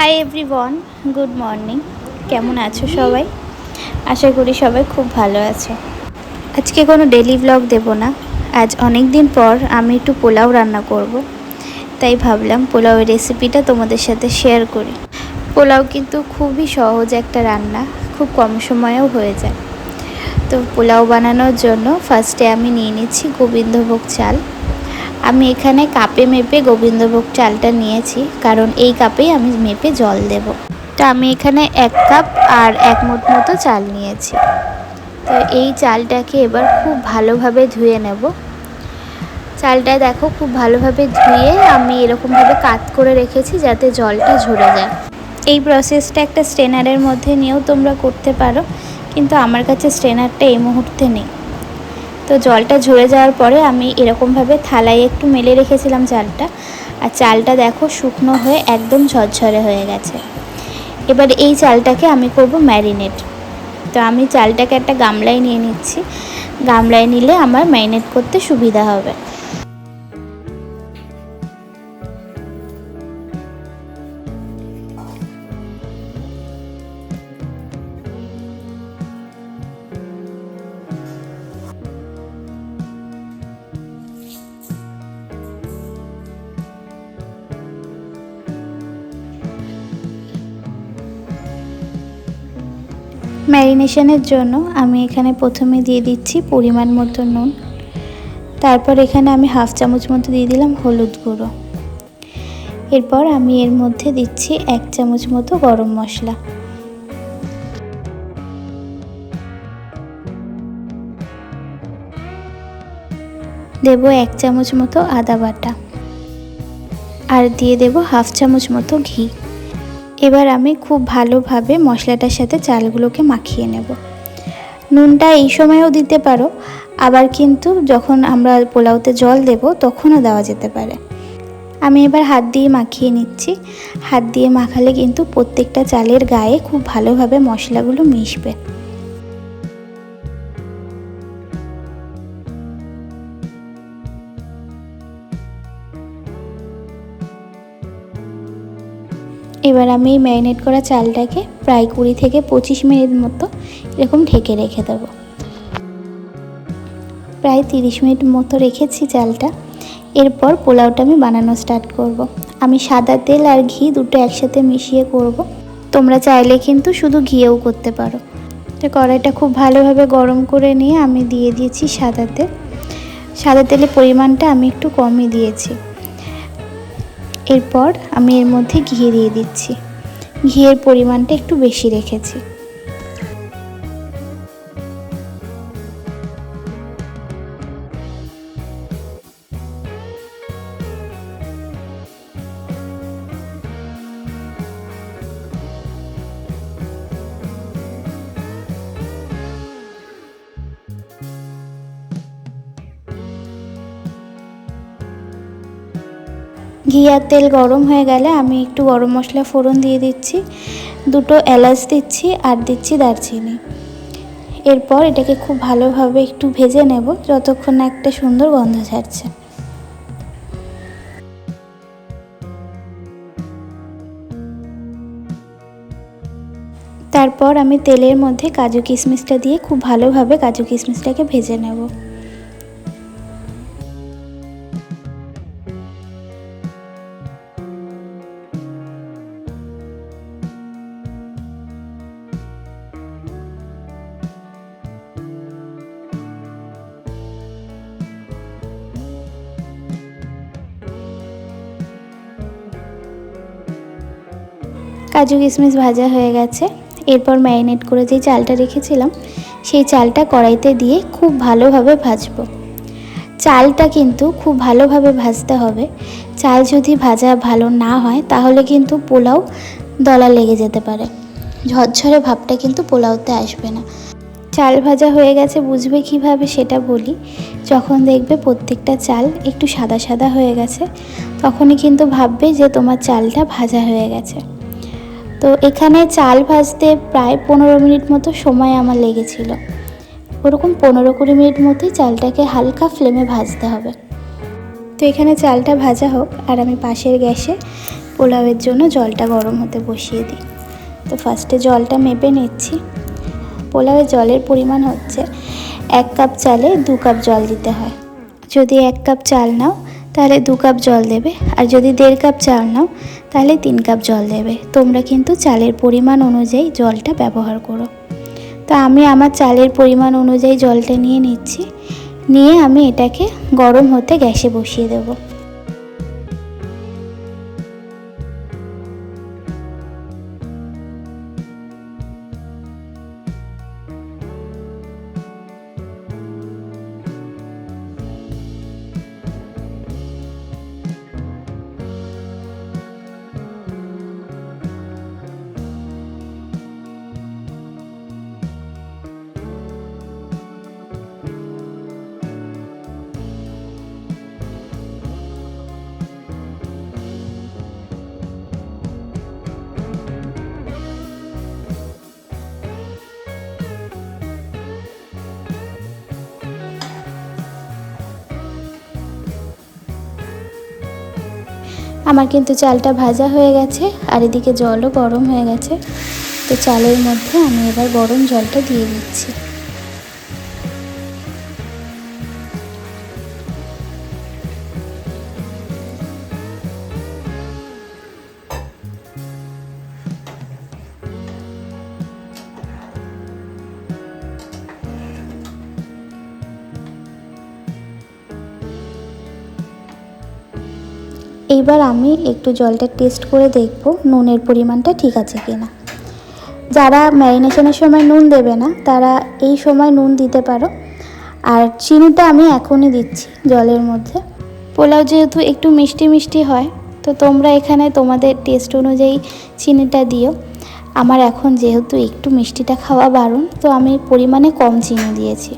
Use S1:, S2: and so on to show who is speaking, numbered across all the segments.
S1: Hi everyone, good morning. কেমন আছো সবাই? আশা করি সবাই খুব ভালো আছো। আজকে কোনো ডেলি ব্লগ দেব না। আজ অনেক দিন পর আমি একটু পোলাও রান্না করব, তাই ভাবলাম পোলাওয়ের রেসিপিটা তোমাদের সাথে শেয়ার করি। পোলাও কিন্তু খুবই সহজ একটা রান্না, খুব কম সময়েও হয়ে যায়। তো পোলাও বানানোর জন্য ফার্স্টে আমি নিয়ে নিচ্ছি গোবিন্দভোগ চাল। আমি এখানে কাপে মেপে গোবিন্দভোগ চালটা নিয়েছি, কারণ এই কাপেই আমি মেপে জল দেব। তো আমি এখানে 1 কাপ আর 1 মুঠ মতো চাল নিয়েছি। তো এই চালটাকে এবার খুব ভালোভাবে ধুয়ে নেব। চালটা দেখো খুব ভালোভাবে ধুয়ে আমি এরকমভাবে কাত করে রেখেছি যাতে জলটা ঝরে যায়। এই প্রসেসটা একটা স্ট্রেনারের মধ্যে নিয়েও তোমরা করতে পারো, কিন্তু আমার কাছে স্ট্রেনারটা এই মুহূর্তে নেই। তো জলটা ঝরে যাওয়ার পরে আমি এরকমভাবে থালায় একটু মেলে রেখেছিলাম চালটা, আর চালটা দেখো শুকনো হয়ে একদম ঝরঝরে হয়ে গেছে। এবার এই চালটাকে আমি করব ম্যারিনেট। তো আমি চালটাকে একটা গামলায় নিয়ে নিচ্ছি। গামলায় নিলে আমার ম্যারিনেট করতে সুবিধা হবে। ম্যারিনেশনের জন্য আমি এখানে প্রথমে দিয়ে দিচ্ছি পরিমাণ মতো নুন। তারপর এখানে আমি 1/2 চামচ মতো দিয়ে দিলাম হলুদ গুঁড়ো। এরপর আমি এর মধ্যে দিচ্ছি 1 চামচ মতো গরম মশলা। দেব 1 চামচ মতো আদা বাটা, আর দিয়ে দেব 1/2 চামচ মতো ঘি। এবার আমি খুব ভালোভাবে মশলাটার সাথে চালগুলোকে মাখিয়ে নেব। নুনটা এই সময়েও দিতে পারো, আবার কিন্তু যখন আমরা পোলাওতে জল দেব তখনও দেওয়া যেতে পারে। আমি এবার হাত দিয়ে মাখিয়ে নিচ্ছি। হাত দিয়ে মাখালে কিন্তু প্রত্যেকটা চালের গায়ে খুব ভালোভাবে মশলাগুলো মিশবে। এবার আমি ম্যারিনেট করা চালটাকে প্রায় 20 থেকে 25 মিনিট মতো এরকম ঢেকে রেখে দেবো। প্রায় 30 মিনিট মতো রেখেছি চালটা। এরপর পোলাওটা আমি বানানো স্টার্ট করব। আমি সাদা তেল আর ঘি দুটো একসাথে মিশিয়ে করব। তোমরা চাইলে কিন্তু শুধু ঘিয়েও করতে পারো। তো কড়াইটা খুব ভালোভাবে গরম করে নিয়ে আমি দিয়ে দিয়েছি সাদা তেল। সাদা তেলের পরিমাণটা আমি একটু কমই দিয়েছি। এরপর আমি এর মধ্যে ঘি দিয়ে দিচ্ছি। ঘিয়ের পরিমাণটা একটু বেশি রেখেছি। ঘি আর তেল গরম হয়ে গেলে আমি একটু গরম মশলা ফোড়ন দিয়ে দিচ্ছি, দুটো এলাচ দিচ্ছি আর দিচ্ছি দারচিনি। এরপর এটাকে খুব ভালোভাবে একটু ভেজে নেব যতক্ষণ না একটা সুন্দর গন্ধ ছাড়ছে। তারপর আমি তেলের মধ্যে কাজু কিশমিশটা দিয়ে খুব ভালোভাবে কাজু কিশমিশটাকে ভেজে নেব। কাজু কিশমিশ ভাজা হয়ে গেছে। এরপর ম্যারিনেট করে যেই চালটা রেখেছিলাম সেই চালটা কড়াইতে দিয়ে খুব ভালোভাবে ভাজবো। চালটা কিন্তু খুব ভালোভাবে ভাজতে হবে। চাল যদি ভাজা ভালো না হয় তাহলে কিন্তু পোলাও দলা লেগে যেতে পারে, ঝরঝরে ভাবটা কিন্তু পোলাওতে আসবে না। চাল ভাজা হয়ে গেছে বুঝবে কিভাবে সেটা বলি। যখন দেখবে প্রত্যেকটা চাল একটু সাদা সাদা হয়ে গেছে তখনই কিন্তু ভাববে যে তোমার চালটা ভাজা হয়ে গেছে। তো এখানে চাল ভাজতে প্রায় 15 মিনিট মতো সময় আমার লেগেছিল। ওরকম 15-20 মিনিট মতোই চালটাকে হালকা ফ্লেমে ভাজতে হবে। তো এখানে চালটা ভাজা হোক আর আমি পাশের গ্যাসে পোলাওয়ের জন্য জলটা গরম হতে বসিয়ে দিই। তো ফার্স্টে জলটা মেপে নিচ্ছি। পোলাওয়ের জলের পরিমাণ হচ্ছে 1 কাপ চালে 2 কাপ জল দিতে হয়। যদি 1 কাপ চাল নাও তাহলে 2 কাপ জল দেবে, আর যদি 1.5 কাপ চাল নাও তাহলে 3 কাপ জল দেবে। তোমরা কিন্তু চালের পরিমাণ অনুযায়ী জলটা ব্যবহার করো। তো আমি আমার চালের পরিমাণ অনুযায়ী জলটা নিয়ে নিচ্ছি, নিয়ে আমি এটাকে গরম হতে গ্যাসে বসিয়ে দেবো। আমার কিন্তু চালটা ভাজা হয়ে গেছে, আর এদিকে জলও গরম হয়ে গেছে। তো চালের মধ্যে আমি এবার গরম জলটা দিয়ে দিচ্ছি। এইবার আমি একটু জলটা টেস্ট করে দেখব নুনের পরিমাণটা ঠিক আছে কিনা। যারা ম্যারিনেশনের সময় নুন দেবে না তারা এই সময় নুন দিতে পারো, আর চিনিটা আমি এখনই দিচ্ছি জলের মধ্যে। পোলাও যেহেতু একটু মিষ্টি মিষ্টি হয়, তো তোমরা এখানে তোমাদের টেস্ট অনুযায়ী চিনিটা দিও। আমার এখন যেহেতু একটু মিষ্টিটা খাওয়া বারণ, তো আমি পরিমাণে কম চিনি দিয়েছি।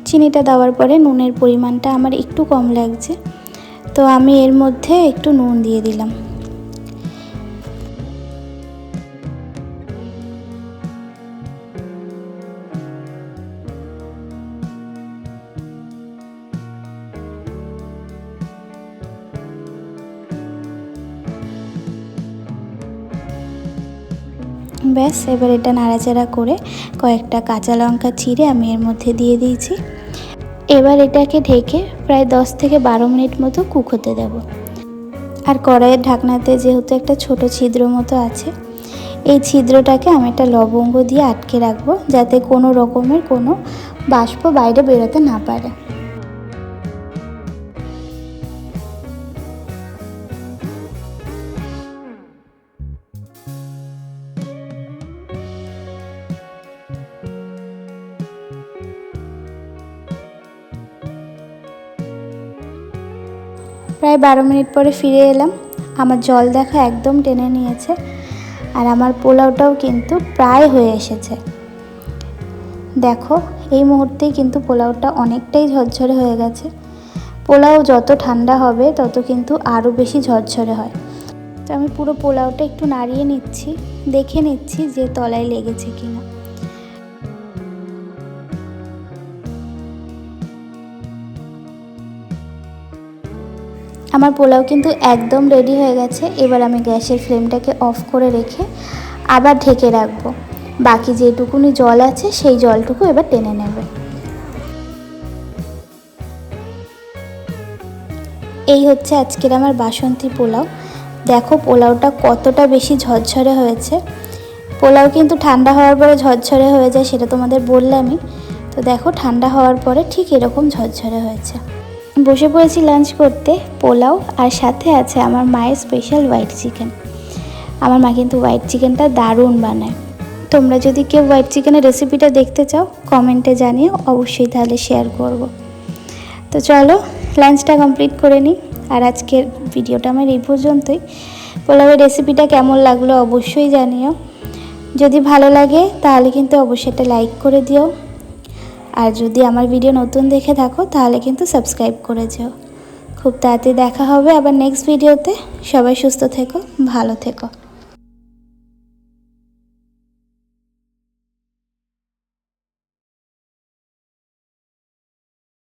S1: চিনিটা দেওয়ার পরে নুনের পরিমাণটা আমার একটু কম লাগছে, তো আমি এর মধ্যে একটু নুন দিয়ে দিলাম। ব্যাস, এবার এটা নাড়াচাড়া করে কয়েকটা কাঁচা লঙ্কা চিড়ে আমি এর মধ্যে দিয়ে দিয়েছি। এবার এটাকে ঢেকে প্রায় 10 থেকে 12 মিনিট মতো কুক হতে দেব। আর কড়াইয়ের ঢাকনাতে যেহেতু একটা ছোট ছিদ্র মতো আছে, এই ছিদ্রটাকে আমি একটা লবঙ্গ দিয়ে আটকে রাখবো, যাতে কোনো রকমের কোনো বাষ্প বাইরে বেরোতে না পারে। প্রায় 12 মিনিট পরে ফিরে এলাম। আমার জল দেখা একদম টেনে নিয়েছে, আর আমার পোলাওটাও কিন্তু প্রায় হয়ে এসেছে। দেখো, এই মুহূর্তেই কিন্তু পোলাওটা অনেকটাই ঝরঝরে হয়ে গেছে। পোলাও যত ঠান্ডা হবে তত কিন্তু আরও বেশি ঝরঝরে হয়। তো আমি পুরো পোলাওটা একটু নাড়িয়ে নিচ্ছি, দেখে নিচ্ছি যে তলায় লেগেছে কিনা। আমার পোলাও কিন্তু একদম রেডি হয়ে গেছে। এবার আমি গ্যাসের ফ্লেমটাকে অফ করে রেখে আবার ঢেকে রাখবো। বাকি যেটুকুনি জল আছে সেই জলটুকু এবার টেনে নেবে। এই হচ্ছে আজকের আমার বাসন্তী পোলাও। দেখো পোলাওটা কতটা বেশি ঝরঝরে হয়েছে। পোলাও কিন্তু ঠান্ডা হওয়ার পরে ঝরঝরে হয়ে যায়, সেটা তোমাদের বললামই। তো দেখো, ঠান্ডা হওয়ার পরে ঠিক এরকম ঝরঝরে হয়েছে। বসে পড়েছি লাঞ্চ করতে। পোলাও আর সাথে আছে আমার মায়ের স্পেশাল হোয়াইট চিকেন। আমার মা কিন্তু হোয়াইট চিকেনটা দারুণ বানায়। তোমরা যদি কেউ হোয়াইট চিকেনের রেসিপিটা দেখতে চাও কমেন্টে জানিও, অবশ্যই তাহলে শেয়ার করব। তো চলো লাঞ্চটা কমপ্লিট করে নিই। আর আজকের ভিডিওটা আমার এই পর্যন্তই। পোলাওয়ের রেসিপিটা কেমন লাগলো অবশ্যই জানিও। যদি ভালো লাগে তাহলে কিন্তু অবশ্যই একটা লাইক করে দিও, আর যদি আমার ভিডিও নতুন দেখে থাকো তাহলে কিন্তু সাবস্ক্রাইব করে যেও। খুব তাড়াতাড়ি দেখা হবে আবার নেক্সট ভিডিওতে। সবাই সুস্থ থেকো, ভালো থেকো।